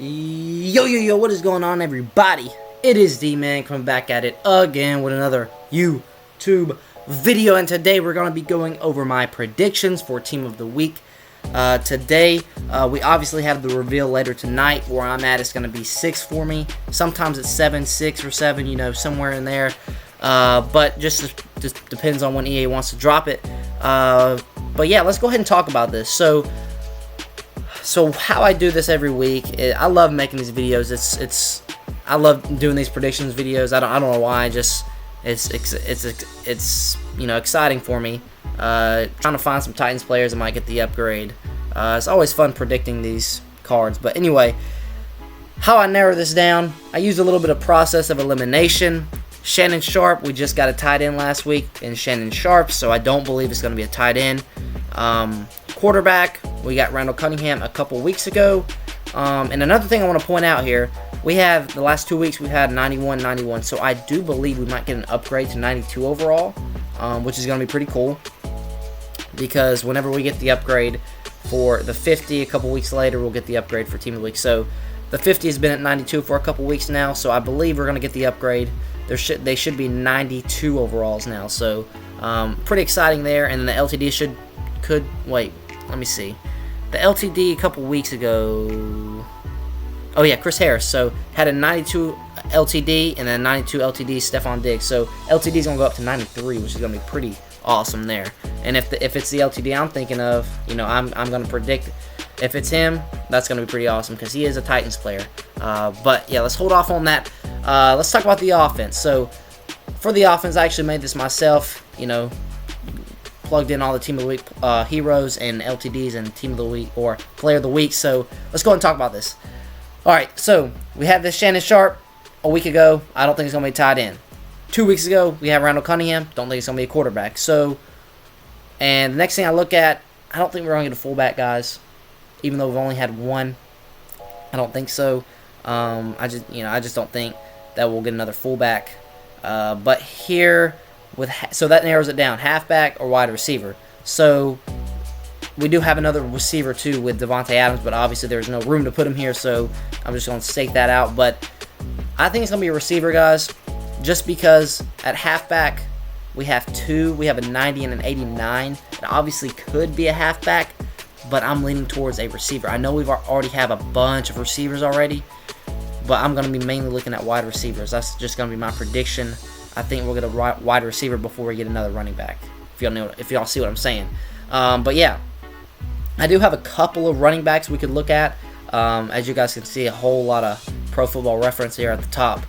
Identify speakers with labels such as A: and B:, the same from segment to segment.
A: Yo, what is going on, everybody? It is D-Man coming back at it again with another YouTube video, and today we're going to be going over my predictions for Team of the Week. Today, we obviously have the reveal later tonight. Where I'm at, it's going to be 6 for me. Sometimes it's 7, 6, or 7, you know, somewhere in there. But just depends on when EA wants to drop it. But yeah, let's go ahead and talk about this. So how I do this every week, I love making these videos. I love doing these predictions videos. I don't know why. It's you know, exciting for me. Trying to find some Titans players that might get the upgrade. It's always fun predicting these cards. But anyway, how I narrow this down, I use a little bit of process of elimination. Shannon Sharp, we just got a tight end last week in Shannon Sharp, so I don't believe it's going to be a tight end. Quarterback, we got Randall Cunningham a couple weeks ago. And another thing I want to point out here, we have the last 2 weeks we had 91, 91. So I do believe we might get an upgrade to 92 overall, which is going to be pretty cool. Because whenever we get the upgrade for the 50, a couple weeks later, we'll get the upgrade for Team of the Week. So the 50 has been at 92 for a couple weeks now, so I believe we're going to get the upgrade. They should be 92 overalls now, so pretty exciting there. And then the LTD wait, let me see. The LTD a couple weeks ago, oh yeah, Chris Harris, so had a 92 LTD and then 92 LTD Stephon Diggs. So LTD is going to go up to 93, which is going to be pretty awesome there. And if it's the LTD I'm thinking of, you know, I'm going to predict if it's him, that's going to be pretty awesome because he is a Titans player. But yeah, let's hold off on that. Let's talk about the offense. So for the offense, I actually made this myself, you know, plugged in all the Team of the Week heroes and LTDs and Team of the Week or Player of the Week. So let's go ahead and talk about this. Alright, so we had this Shannon Sharp a week ago. I don't think it's going to be tied in. 2 weeks ago, we had Randall Cunningham. Don't think it's going to be a quarterback. So, and the next thing I look at, I don't think we're going to get a fullback, guys. Even though we've only had one. I don't think so. I just don't think that we'll get another fullback. But here, so that narrows it down, halfback or wide receiver. So we do have another receiver too with Devontae Adams, but obviously there's no room to put him here, so I'm just going to stake that out. But I think it's going to be a receiver, guys, just because at halfback we have two. We have a 90 and an 89. It obviously could be a halfback, but I'm leaning towards a receiver. I know we've already have a bunch of receivers already, but I'm going to be mainly looking at wide receivers. That's just going to be my prediction. I think we'll get a wide receiver before we get another running back, if y'all see what I'm saying. But yeah, I do have a couple of running backs we could look at. As you guys can see, a whole lot of Pro Football Reference here at the top.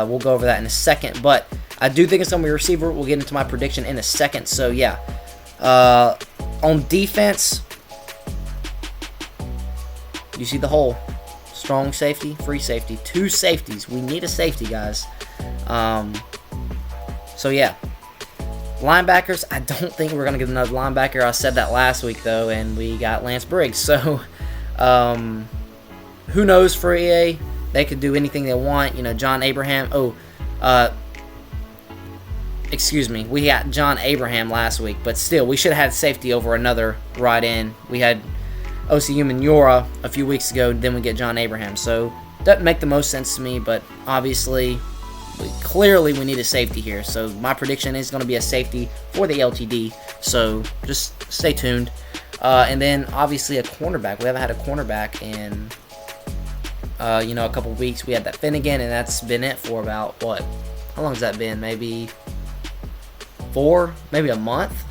A: We'll go over that in a second, but I do think it's going to be a receiver. We'll get into my prediction in a second. So yeah, on defense, you see the hole. Strong safety, free safety, 2 safeties. We need a safety, guys. So yeah, linebackers, I don't think we're going to get another linebacker. I said that last week, though, and we got Lance Briggs. So who knows for EA? They could do anything they want. You know, John Abraham. Excuse me. We got John Abraham last week, but still, we should have had safety over another right end. We had OCU Minora a few weeks ago, then we get John Abraham. So doesn't make the most sense to me, but obviously, clearly we need a safety here. So my prediction is going to be a safety for the LTD. So just stay tuned. And then obviously a cornerback. We haven't had a cornerback in a couple weeks. We had that Finnegan, and that's been it for about what? How long has that been? Maybe a month.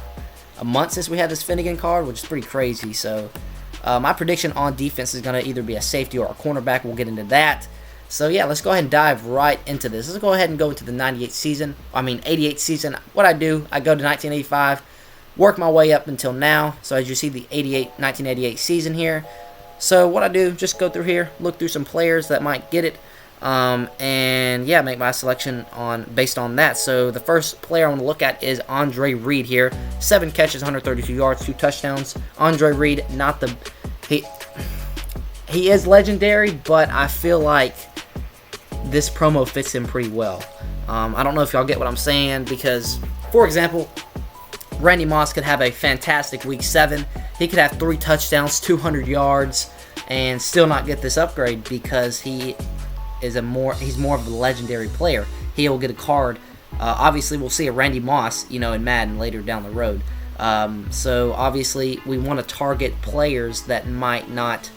A: A month since we had this Finnegan card, which is pretty crazy. So my prediction on defense is going to either be a safety or a cornerback. We'll get into that. So yeah, let's go ahead and dive right into this. Let's go ahead and go into the 88 season. Season. What I do, I go to 1985, work my way up until now. So as you see, the 1988 season here. So what I do, just go through here, look through some players that might get it, and yeah, make my selection based on that. So the first player I want to look at is Andre Reed here. 7 catches, 132 yards, 2 touchdowns. Andre Reed, he is legendary, but I feel like this promo fits him pretty well. I don't know if y'all get what I'm saying, because, for example, Randy Moss could have a fantastic week 7. He could have 3 touchdowns, 200 yards, and still not get this upgrade because he's more of a legendary player. He'll get a card. Obviously, we'll see a Randy Moss, in Madden later down the road. So obviously, we want to target players that might not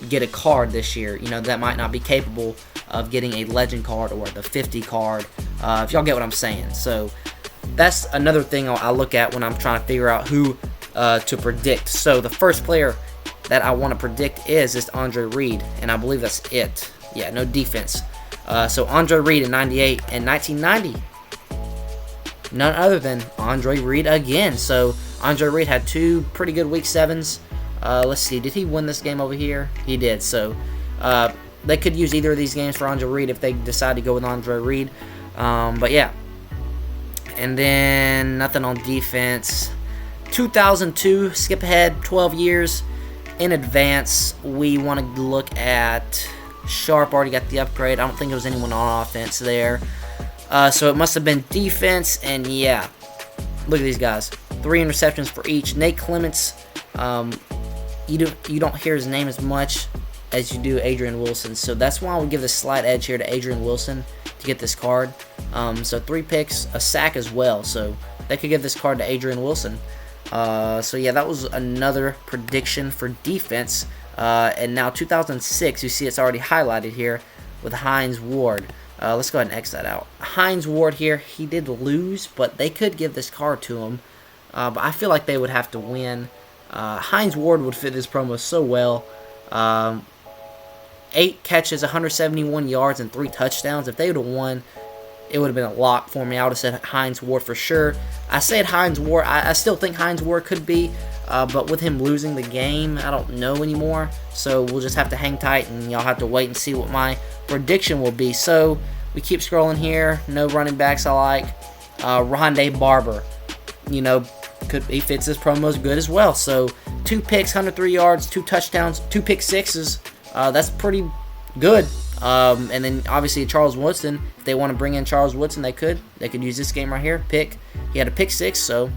A: get a card this year. That might not be capable of getting a legend card or the 50 card. If y'all get what I'm saying. So that's another thing I look at when I'm trying to figure out who to predict. So the first player that I want to predict is this Andre Reed, and I believe that's it. Yeah, no defense. So Andre Reed in 98 and 1990. None other than Andre Reed again. So Andre Reed had 2 pretty good week 7s. Let's see, did he win this game over here? He did. So they could use either of these games for Andre Reed if they decide to go with Andre Reed. But yeah. And then nothing on defense. 2002, skip ahead 12 years in advance. We want to look at Sharp. Already got the upgrade. I don't think there was anyone on offense there. So it must have been defense, and yeah, look at these guys. 3 interceptions for each. Nate Clements, you don't hear his name as much as you do Adrian Wilson, so that's why we give this slight edge here to Adrian Wilson to get this card. So 3 picks, a sack as well, so they could give this card to Adrian Wilson. So yeah, that was another prediction for defense. And now 2006, you see it's already highlighted here with Hines Ward. Let's go ahead and X that out. Hines Ward here, he did lose, but they could give this card to him. But I feel like they would have to win. Hines Ward would fit this promo so well. 8 catches, 171 yards, and 3 touchdowns. If they would have won, it would have been a lock for me. I would have said Hines Ward for sure. I said Hines Ward. I still think Hines Ward could be, but with him losing the game, I don't know anymore. So we'll just have to hang tight, and y'all have to wait and see what my prediction will be. So we keep scrolling here. No running backs I like. Rondé Barber, he fits this promo good as well. So 2 picks, 103 yards, 2 touchdowns, 2 pick sixes. That's pretty good. And then obviously Charles Woodson. If they want to bring in Charles Woodson, they could. They could use this game right here. He had a pick 6. So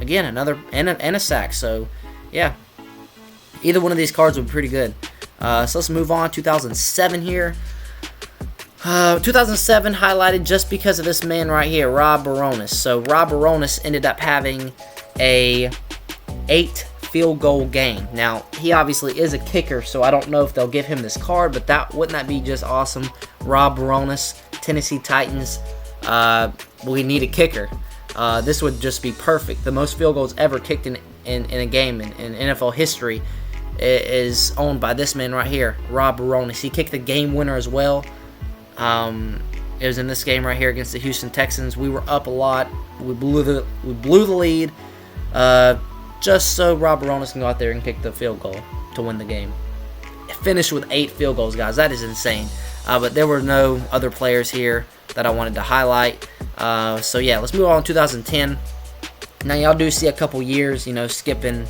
A: again, another and a sack. So yeah, either one of these cards would be pretty good. So let's move on. 2007 here. 2007 highlighted just because of this man right here, Rob Baronis. So Rob Baronis ended up having a 8 field goal game. Now, he obviously is a kicker, so I don't know if they'll give him this card, but wouldn't that be just awesome? Rob Baronis, Tennessee Titans. We need a kicker. This would just be perfect. The most field goals ever kicked in a game in NFL history is owned by this man right here, Rob Baronis. He kicked the game winner as well. It was in this game right here against the Houston Texans. We were up a lot. We blew the lead. Just so Rob Baronis can go out there and kick the field goal to win the game. Finished with 8 field goals, guys. That is insane. But there were no other players here that I wanted to highlight. So yeah, let's move on to 2010. Now y'all do see a couple years, skipping,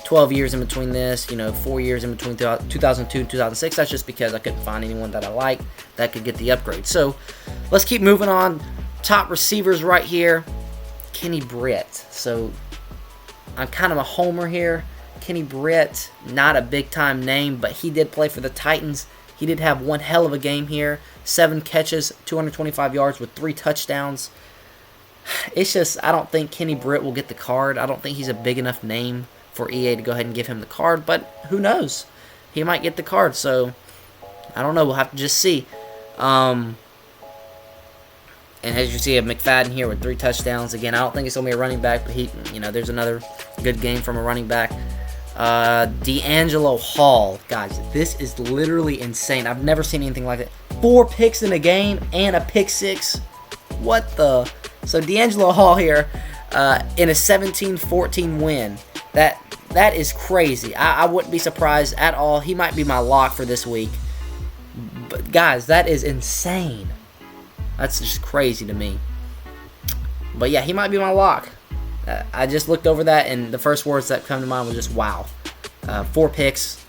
A: 12 years in between this, 4 years in between 2002 and 2006. That's just because I couldn't find anyone that I like that could get the upgrade. So let's keep moving on. Top receivers right here, Kenny Britt. So I'm kind of a homer here. Kenny Britt, not a big-time name, but he did play for the Titans. He did have one hell of a game here. 7 catches, 225 yards with 3 touchdowns. It's just, I don't think Kenny Britt will get the card. I don't think he's a big enough name for EA to go ahead and give him the card, but who knows? He might get the card, so I don't know. We'll have to just see. And as you see, a McFadden here with 3 touchdowns. Again, I don't think it's going to be a running back, but there's another good game from a running back. D'Angelo Hall. Guys, this is literally insane. I've never seen anything like it. 4 picks in a game and a pick 6. What the? So D'Angelo Hall here in a 17-14 win. That is crazy. I wouldn't be surprised at all. He might be my lock for this week. But guys, that is insane. That's just crazy to me. But yeah, he might be my lock. I just looked over that, and the first words that come to mind was just wow. 4 picks.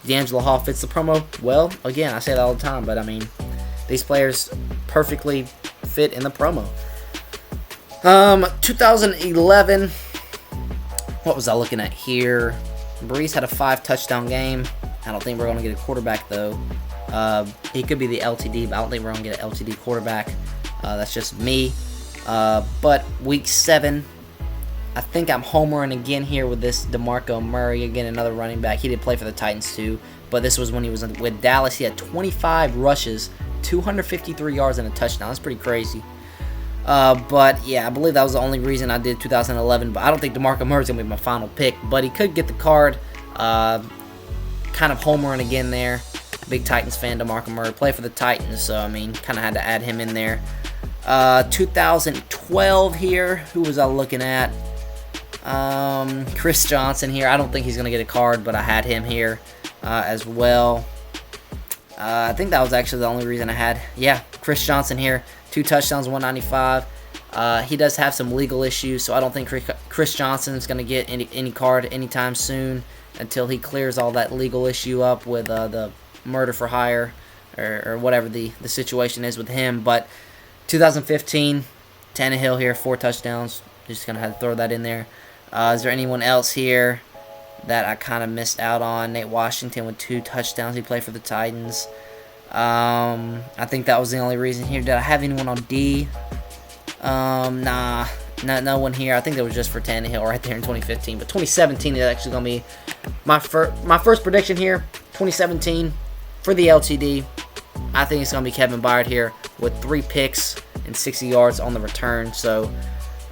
A: D'Angelo Hall fits the promo. Well, again, I say that all the time, but I mean, these players perfectly fit in the promo. 2011. What was I looking at here? Breeze had a 5 touchdown game. I don't think we're going to get a quarterback, though. He could be the LTD, but I don't think we're going to get an LTD quarterback. That's just me. But week 7, I think I'm homering again here with this DeMarco Murray. Again, another running back. He did play for the Titans, too. But this was when he was with Dallas. He had 25 rushes, 253 yards, and a touchdown. That's pretty crazy. But, yeah, I believe that was the only reason I did 2011. But I don't think DeMarco Murray's going to be my final pick. But he could get the card. Kind of homering again there. Big Titans fan, DeMarco Murray. Play for the Titans, so, I mean, kind of had to add him in there. 2012 here. Who was I looking at? Chris Johnson here. I don't think he's going to get a card, but I had him here as well. I think that was actually the only reason I had. Yeah, Chris Johnson here. 2 touchdowns, 195. He does have some legal issues, so I don't think Chris Johnson is going to get any card anytime soon until he clears all that legal issue up with the murder for hire or whatever the situation is with him. But 2015, Tannehill here, 4 touchdowns. Just going to have to throw that in there. Is there anyone else here that I kind of missed out on? Nate Washington with 2 touchdowns. He played for the Titans. I think that was the only reason here. Did I have anyone on D? Nah. No one here. I think that was just for Tannehill right there in 2015. But 2017 is actually going to be my first prediction here. 2017 for the LTD. I think it's going to be Kevin Byard here with 3 picks and 60 yards on the return. So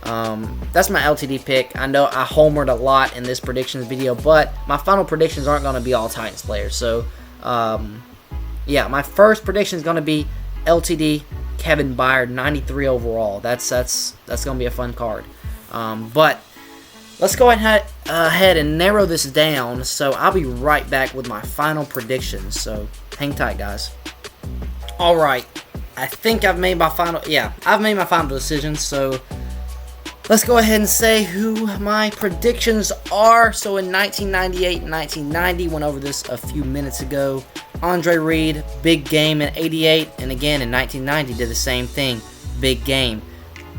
A: that's my LTD pick. I know I homered a lot in this predictions video, but my final predictions aren't going to be all Titans players. So, yeah, my first prediction is going to be LTD Kevin Byard, 93 overall. That's going to be a fun card. But let's go ahead and narrow this down. So I'll be right back with my final predictions. So hang tight, guys. All right, I think I've made my final. Yeah, I've made my final decision. So let's go ahead and say who my predictions are. So in 1998 and 1990, went over this a few minutes ago. Andre Reed, big game in 88, and again in 1990 did the same thing, big game.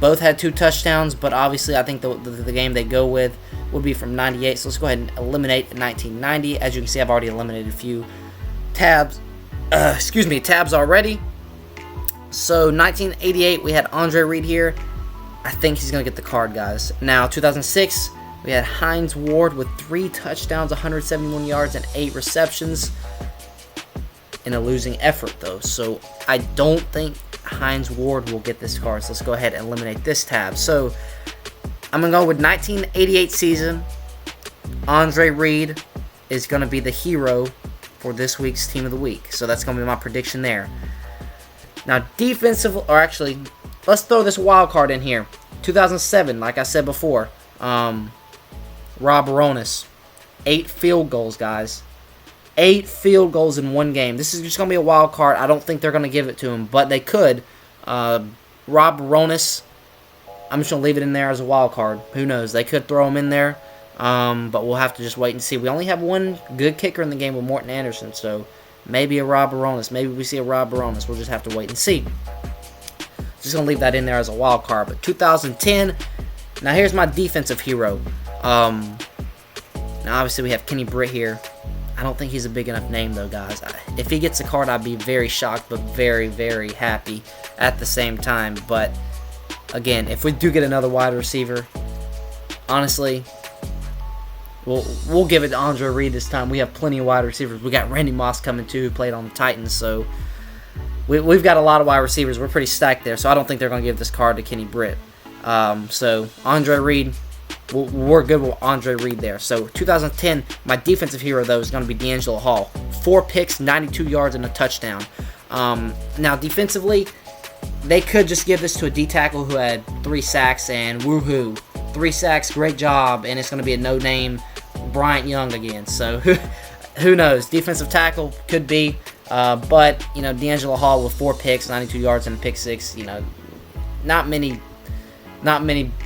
A: Both had 2 touchdowns, but obviously I think the game they go with would be from 98. So let's go ahead and eliminate 1990. As you can see, I've already eliminated a few tabs already. So 1988, we had Andre Reed here. I think he's going to get the card, guys. Now, 2006, we had Hines Ward with 3 touchdowns, 171 yards, and 8 receptions in a losing effort, though. So I don't think Hines Ward will get this card. So let's go ahead and eliminate this tab. So I'm going to go with 1988 season. Andre Reed is going to be the hero for this week's Team of the Week. So that's going to be my prediction there. Now, let's throw this wild card in here. 2007, like I said before, Rob Aronis, 8 field goals, guys. 8 field goals in one game. This is just going to be a wild card. I don't think they're going to give it to him, but they could. Rob Aronis, I'm just going to leave it in there as a wild card. Who knows? They could throw him in there, but we'll have to just wait and see. We only have one good kicker in the game with Morton Anderson, so maybe a Rob Aronis. Maybe we see a Rob Aronis. We'll just have to wait and see. Just going to leave that in there as a wild card. But 2010, now here's my defensive hero. Now, obviously, we have Kenny Britt here. I don't think he's a big enough name, though, guys. If he gets a card, I'd be very shocked, but very, very happy at the same time. But, again, if we do get another wide receiver, honestly, we'll give it to Andre Reed this time. We have plenty of wide receivers. We got Randy Moss coming, too, who played on the Titans, so we've got a lot of wide receivers. We're pretty stacked there, so I don't think they're going to give this card to Kenny Britt. So, Andre Reed, we're good with Andre Reed there. So, 2010, my defensive hero, though, is going to be D'Angelo Hall. 4 picks, 92 yards, and a touchdown. Now, defensively, they could just give this to a D-tackle who had 3 sacks and woohoo. 3 sacks, great job, and it's going to be a no-name Bryant Young again. So, who knows? Defensive tackle could be. But, D'Angelo Hall with 4 picks, 92 yards, and a pick 6, not many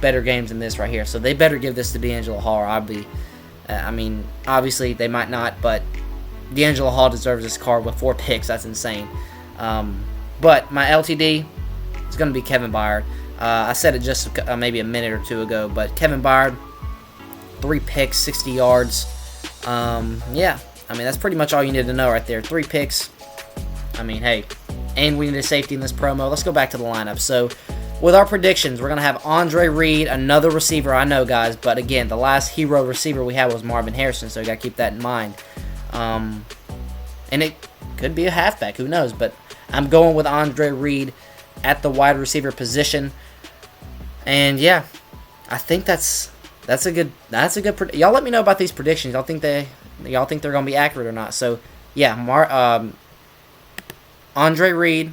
A: better games than this right here. So they better give this to D'Angelo Hall, or obviously they might not, but D'Angelo Hall deserves this card with 4 picks. That's insane. But my LTD is going to be Kevin Byard. I said it just maybe a minute or 2 ago, but Kevin Byard, 3 picks, 60 yards. Yeah, I mean, that's pretty much all you need to know right there. 3 picks. I mean, hey. And we need a safety in this promo. Let's go back to the lineup. So, with our predictions, we're going to have Andre Reed, another receiver, I know, guys. But, again, the last hero receiver we had was Marvin Harrison, so you got to keep that in mind. And it could be a halfback. Who knows? But I'm going with Andre Reed at the wide receiver position. And, yeah, I think that's a good y'all let me know about these predictions. Y'all think they're going to be accurate or not. So, yeah, Andre Reed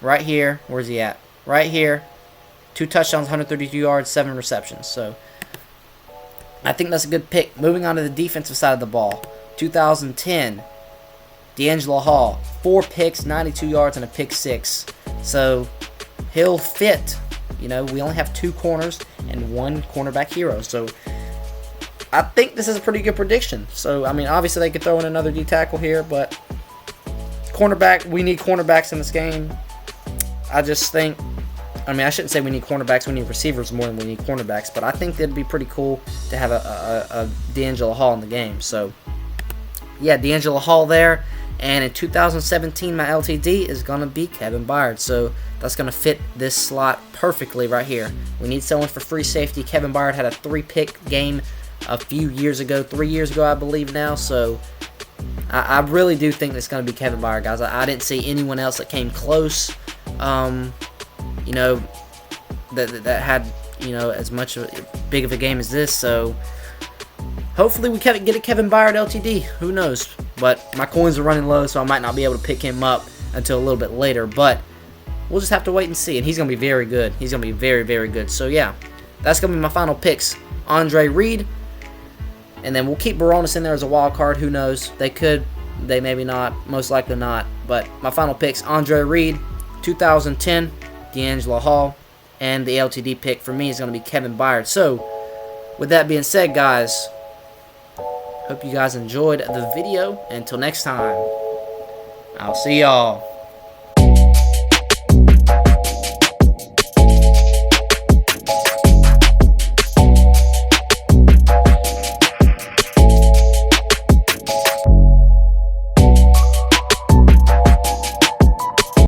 A: right here. Where's he at? Right here. 2 touchdowns, 132 yards, 7 receptions. So, I think that's a good pick. Moving on to the defensive side of the ball. 2010, D'Angelo Hall. 4 picks, 92 yards, and a pick 6. So, he'll fit. You know, we only have 2 corners and 1 cornerback hero. So, I think this is a pretty good prediction. So, I mean, obviously they could throw in another D tackle here, but cornerback, we need cornerbacks in this game. I just think, I mean, I shouldn't say we need cornerbacks. We need receivers more than we need cornerbacks. But I think it'd be pretty cool to have a D'Angelo Hall in the game. So, yeah, D'Angelo Hall there. And in 2017, my LTD is going to be Kevin Byard. So that's going to fit this slot perfectly right here. We need someone for free safety. Kevin Byard had a 3-pick game a few years ago. 3 years ago, I believe now. So I really do think it's going to be Kevin Byard, guys. I didn't see anyone else that came close, you know, that had, you know, as much of big of a game as this. So hopefully we get a Kevin Byard LTD. Who knows? But my coins are running low, so I might not be able to pick him up until a little bit later. But we'll just have to wait and see. And he's going to be very good. He's going to be very, very good. So, yeah, that's going to be my final picks. Andre Reed. And then we'll keep Baronis in there as a wild card. Who knows? They could. They maybe not. Most likely not. But my final picks, Andre Reed, 2010, D'Angelo Hall. And the LTD pick for me is going to be Kevin Byard. So, with that being said, guys, hope you guys enjoyed the video. Until next time, I'll see y'all.